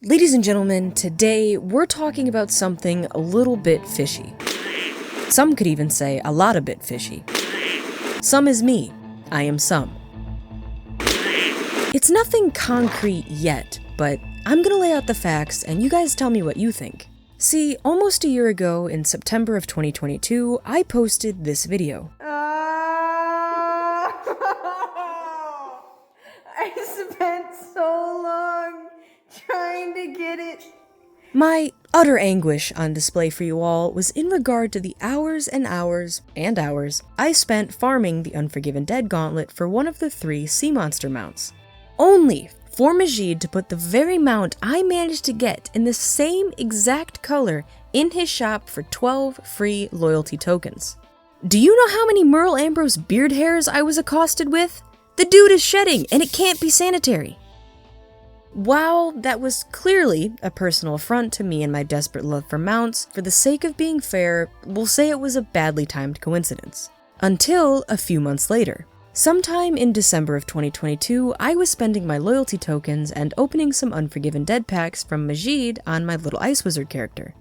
Ladies and gentlemen, today we're talking about something a little bit fishy. Some could even say a lot a bit fishy. Some is me. I am some. It's nothing concrete yet, but I'm gonna lay out the facts and you guys tell me what you think. See, almost a year ago, in September of 2022, I posted this video. I spent so long trying to get it. My utter anguish on display for you all was in regard to the hours and hours and hours I spent farming the Unforgiven Dead gauntlet for one of the 3 sea monster mounts. Only for Majid to put the very mount I managed to get in the same exact color in his shop for 12 free loyalty tokens. Do you know how many Merle Ambrose beard hairs I was accosted with? The dude is shedding, and it can't be sanitary. While that was clearly a personal affront to me and my desperate love for mounts, for the sake of being fair, we'll say it was a badly timed coincidence. Until a few months later. Sometime in December of 2022, I was spending my loyalty tokens and opening some Unforgiven Dead packs from Majid on my little Ice Wizard character.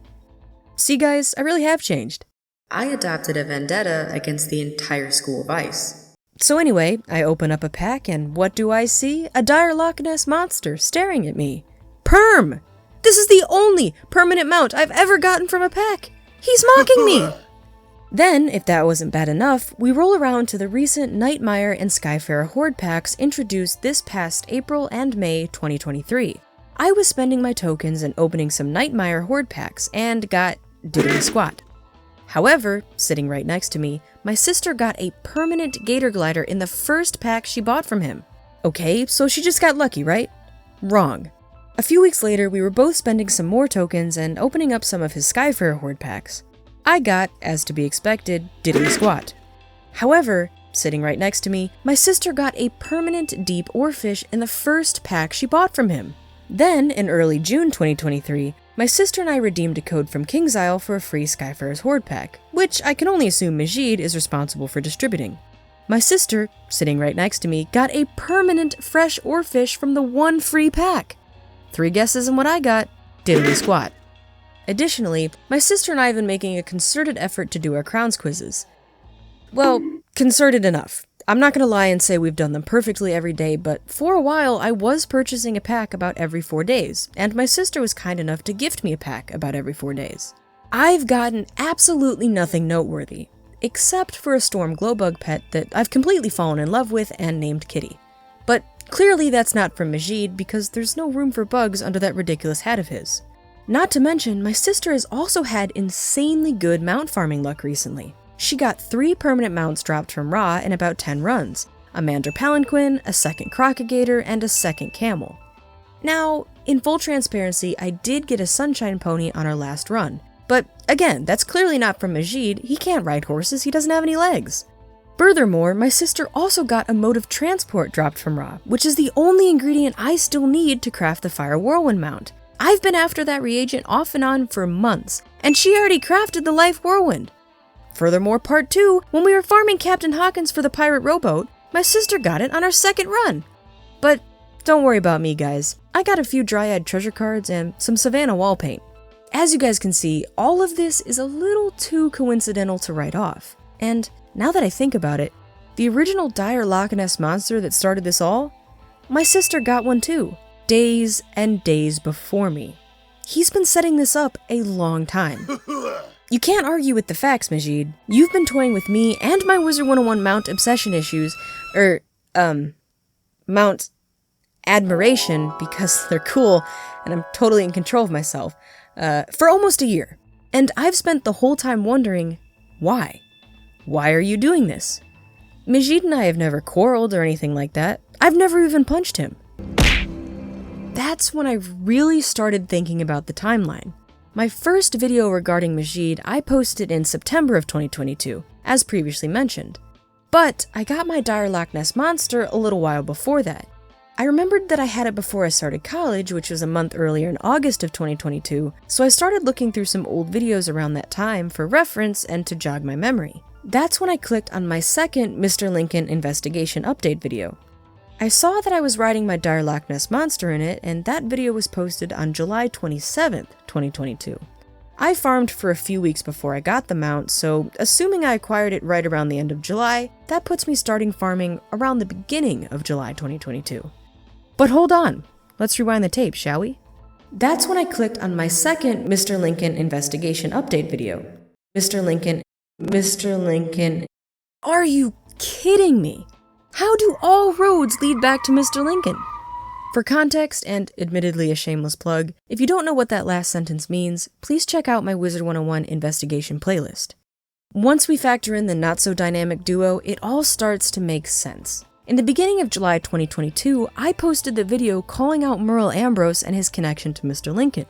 See guys, I really have changed. I adopted a vendetta against the entire school of ice. So anyway, I open up a pack and what do I see? A dire Loch Ness monster staring at me. Perm! This is the only permanent mount I've ever gotten from a pack! He's mocking me! Then, if that wasn't bad enough, we roll around to the recent Nightmare and Skyfarer Horde packs introduced this past April and May 2023. I was spending my tokens and opening some Nightmare Horde packs and got diddly squat. However, sitting right next to me, my sister got a permanent Gator Glider in the first pack she bought from him. Okay, so she just got lucky, right? Wrong. A few weeks later, we were both spending some more tokens and opening up some of his Skyfarer Horde packs. I got, as to be expected, diddly squat. However, sitting right next to me, my sister got a permanent Deep Oarfish in the first pack she bought from him. Then, in early June 2023, my sister and I redeemed a code from King's Isle for a free Skyfarer's Horde pack, which I can only assume Majid is responsible for distributing. My sister, sitting right next to me, got a permanent fresh Oarfish from the one free pack. 3 guesses on what I got, diddly squat. Additionally, my sister and I have been making a concerted effort to do our crowns quizzes. Well, concerted enough. I'm not gonna lie and say we've done them perfectly every day, but for a while I was purchasing a pack about every 4 days, and my sister was kind enough to gift me a pack about every 4 days. I've gotten absolutely nothing noteworthy, except for a Storm Glowbug pet that I've completely fallen in love with and named Kitty. But clearly that's not from Majid because there's no room for bugs under that ridiculous hat of his. Not to mention, my sister has also had insanely good mount farming luck recently. She got 3 permanent mounts dropped from Ra in about 10 runs, a Mandra Palanquin, a second Crocagator, and a second Camel. Now, in full transparency, I did get a Sunshine Pony on our last run, but again, that's clearly not from Majid. He can't ride horses, he doesn't have any legs. Furthermore, my sister also got a Mode of Transport dropped from Ra, which is the only ingredient I still need to craft the Fire Whirlwind mount. I've been after that reagent off and on for months, and she already crafted the Life Whirlwind. Furthermore, part 2, when we were farming Captain Hawkins for the pirate rowboat, my sister got it on our second run. But don't worry about me, guys. I got a few Dryad treasure cards and some Savannah wall paint. As you guys can see, all of this is a little too coincidental to write off. And now that I think about it, the original dire Loch Ness monster that started this all, my sister got one too, days and days before me. He's been setting this up a long time. You can't argue with the facts, Majid. You've been toying with me and my Wizard101 mount obsession issues, mount admiration because they're cool and I'm totally in control of myself, for almost a year. And I've spent the whole time wondering, why? Why are you doing this? Majid and I have never quarreled or anything like that. I've never even punched him. That's when I really started thinking about the timeline. My first video regarding Majid I posted in September of 2022, as previously mentioned. But I got my dire Loch Ness monster a little while before that. I remembered that I had it before I started college, which was a month earlier in August of 2022, so I started looking through some old videos around that time for reference and to jog my memory. That's when I clicked on my second Mr. Lincoln investigation update video. I saw that I was riding my dire Loch Ness Monster in it, and that video was posted on July 27th, 2022. I farmed for a few weeks before I got the mount, so assuming I acquired it right around the end of July, that puts me starting farming around the beginning of July 2022. But hold on, let's rewind the tape, shall we? That's when I clicked on my second Mr. Lincoln investigation update video. Mr. Lincoln. Are you kidding me? How do all roads lead back to Mr. Lincoln? For context, and admittedly a shameless plug, if you don't know what that last sentence means, please check out my Wizard101 investigation playlist. Once we factor in the not-so-dynamic duo, it all starts to make sense. In the beginning of July 2022, I posted the video calling out Merle Ambrose and his connection to Mr. Lincoln.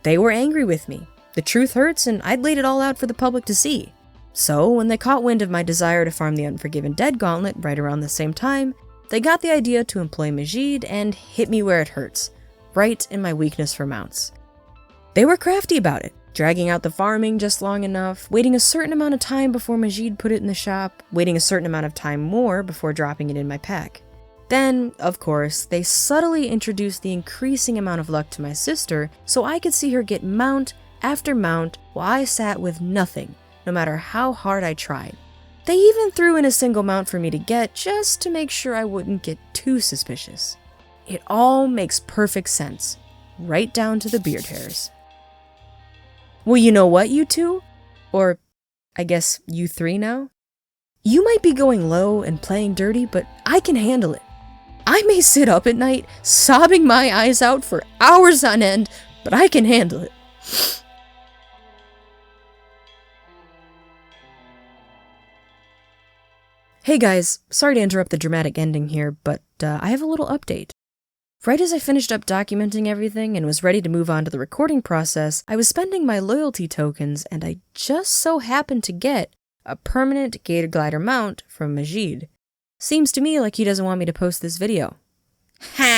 They were angry with me. The truth hurts, and I'd laid it all out for the public to see. So, when they caught wind of my desire to farm the Unforgiven Dead gauntlet right around the same time, they got the idea to employ Majid and hit me where it hurts, right in my weakness for mounts. They were crafty about it, dragging out the farming just long enough, waiting a certain amount of time before Majid put it in the shop, waiting a certain amount of time more before dropping it in my pack. Then, of course, they subtly introduced the increasing amount of luck to my sister so I could see her get mount after mount while I sat with nothing, no matter how hard I tried. They even threw in a single mount for me to get just to make sure I wouldn't get too suspicious. It all makes perfect sense, right down to the beard hairs. Well, you know what, you two? Or, I guess, you three now? You might be going low and playing dirty, but I can handle it. I may sit up at night, sobbing my eyes out for hours on end, but I can handle it. Hey guys, sorry to interrupt the dramatic ending here, but I have a little update. Right as I finished up documenting everything and was ready to move on to the recording process, I was spending my loyalty tokens and I just so happened to get a permanent Gator Glider mount from Majid. Seems to me like he doesn't want me to post this video. Ha!